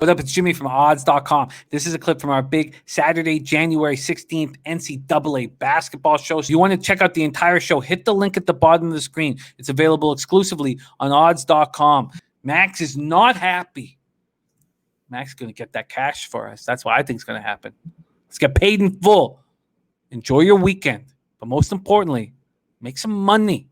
What up? It's Jimmy from odds.com. This is a clip from our big Saturday, January 16th NCAA basketball show. So you want to check out the entire show, hit the link at the bottom of the screen. It's available exclusively on odds.com. Max is not happy. Max is going to get that cash for us. That's what I think is going to happen. Let's get paid in full. Enjoy your weekend. But most importantly, make some money.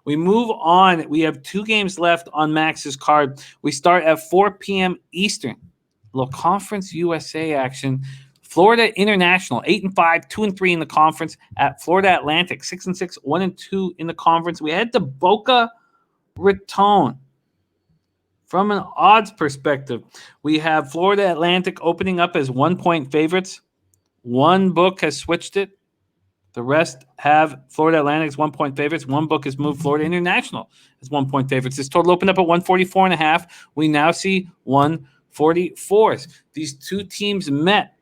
We move on. We have 2 games left on Max's card. We start at 4 p.m. Eastern. A little Conference USA action. Florida International, 8-5, 2-3 in the conference at Florida Atlantic, 6-6, 1-2 in the conference. We head to Boca Raton. From an odds perspective, we have Florida Atlantic opening up as 1-point favorites. One book has switched it. The rest have Florida Atlantic as 1-point favorites. One book has moved Florida International as 1-point favorites. This total opened up at 144.5. We now see 144s. These 2 teams met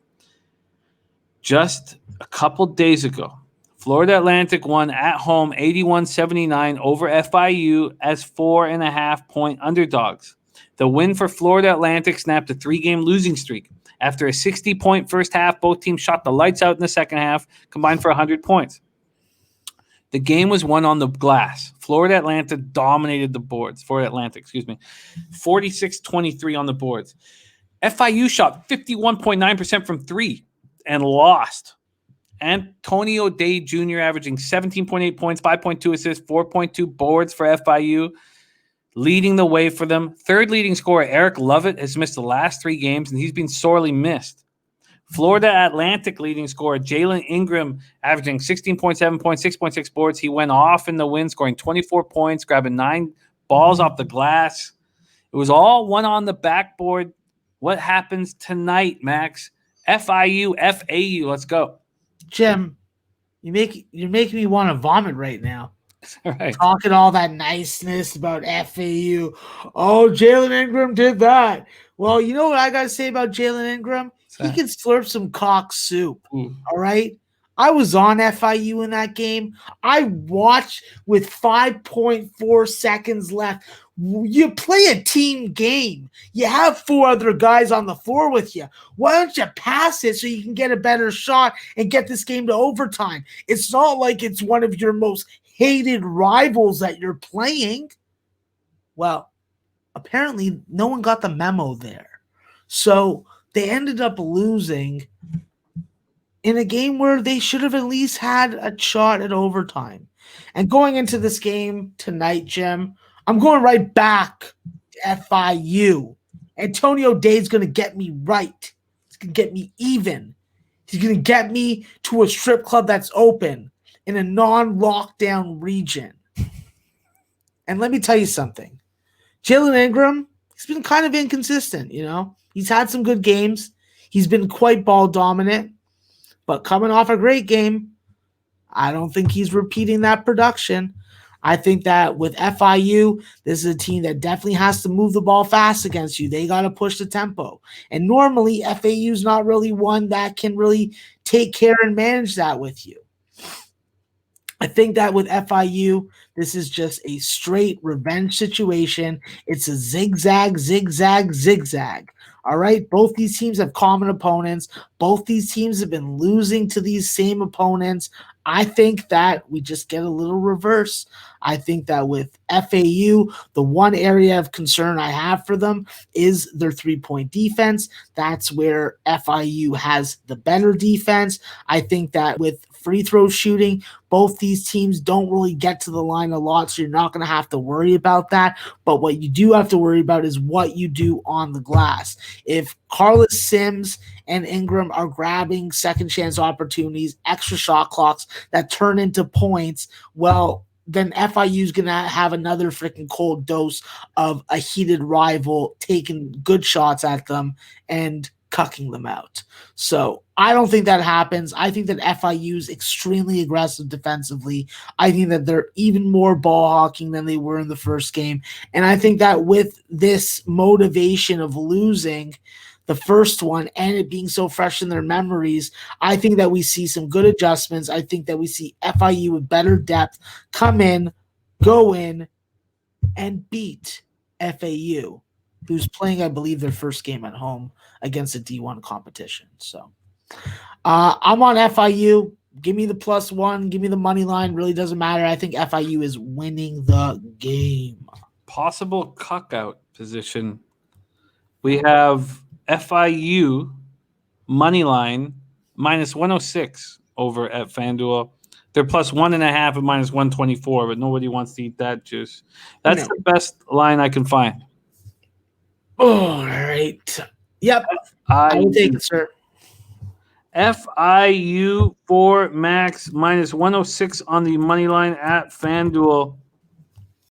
just a couple days ago. Florida Atlantic won at home 81-79 over FIU as 4.5-point underdogs. The win for Florida Atlantic snapped a 3-game losing streak. After a 60-point first half, both teams shot the lights out in the second half, combined for 100 points. The game was won on the glass. Florida Atlantic dominated the boards. 46-23 on the boards. FIU shot 51.9% from 3 and lost. Antonio Day Jr. averaging 17.8 points, 5.2 assists, 4.2 boards for FIU. Leading the way for them. Third leading scorer, Eric Lovett, has missed the last 3 games, and he's been sorely missed. Florida Atlantic leading scorer, Jalen Ingram, averaging 16.7 points, 6.6 boards. He went off in the win, scoring 24 points, grabbing 9 balls off the glass. It was all one on the backboard. What happens tonight, Max? FIU, FAU. Let's go. Jim, you're making me want to vomit right now. All right. Talking all that niceness about FAU. Oh, Jalen Ingram did that. Well, you know what I got to say about Jalen Ingram? He can slurp some cock soup. All right? I was on FIU in that game. I watched with 5.4 seconds left. You play a team game. You have 4 other guys on the floor with you. Why don't you pass it so you can get a better shot and get this game to overtime? It's not like it's one of your most hated rivals that you're playing. Well, apparently no one got the memo there. So they ended up losing in a game where they should have at least had a shot at overtime. And going into this game tonight, Jim, I'm going right back to FIU. Antonio Day's going to get me right. He's going to get me even. He's going to get me to a strip club that's open in a non-lockdown region. And let me tell you something. Jalen Ingram, he's been kind of inconsistent, you know. He's had some good games. He's been quite ball dominant. But coming off a great game, I don't think he's repeating that production. I think that with FIU, this is a team that definitely has to move the ball fast against you. They got to push the tempo. And normally, FAU is not really one that can really take care and manage that with you. I think that with FIU, this is just a straight revenge situation. It's a zigzag, zigzag, zigzag. All right, both these teams have common opponents. Both these teams have been losing to these same opponents. I think that we just get a little reverse. I think that with FAU, the one area of concern I have for them is their 3-point defense. That's where FIU has the better defense. I think that with free throw shooting, both these teams don't really get to the line a lot, so you're not going to have to worry about that. But what you do have to worry about is what you do on the glass. If Carlos Sims and Ingram are grabbing second chance opportunities, extra shot clocks that turn into points, well, then FIU is going to have another freaking cold dose of a heated rival taking good shots at them and cucking them out. So I don't think that happens. I think that FIU is extremely aggressive defensively. I think that they're even more ball hawking than they were in the first game. And I think that with this motivation of losing the first one and it being so fresh in their memories, I think that we see some good adjustments. I think that we see FIU with better depth come in, go in, and beat FAU. who's playing, I believe, their first game at home against a D1 competition. So I'm on FIU. Give me the +1. Give me the money line. Really doesn't matter. I think FIU is winning the game. Possible cuckout position. We have FIU money line -106 over at FanDuel. They're +1.5 at -124, but nobody wants to eat that juice. That's the best line I can find. All right. Yep. I will take it, sir. FIU for Max -106 on the money line at FanDuel.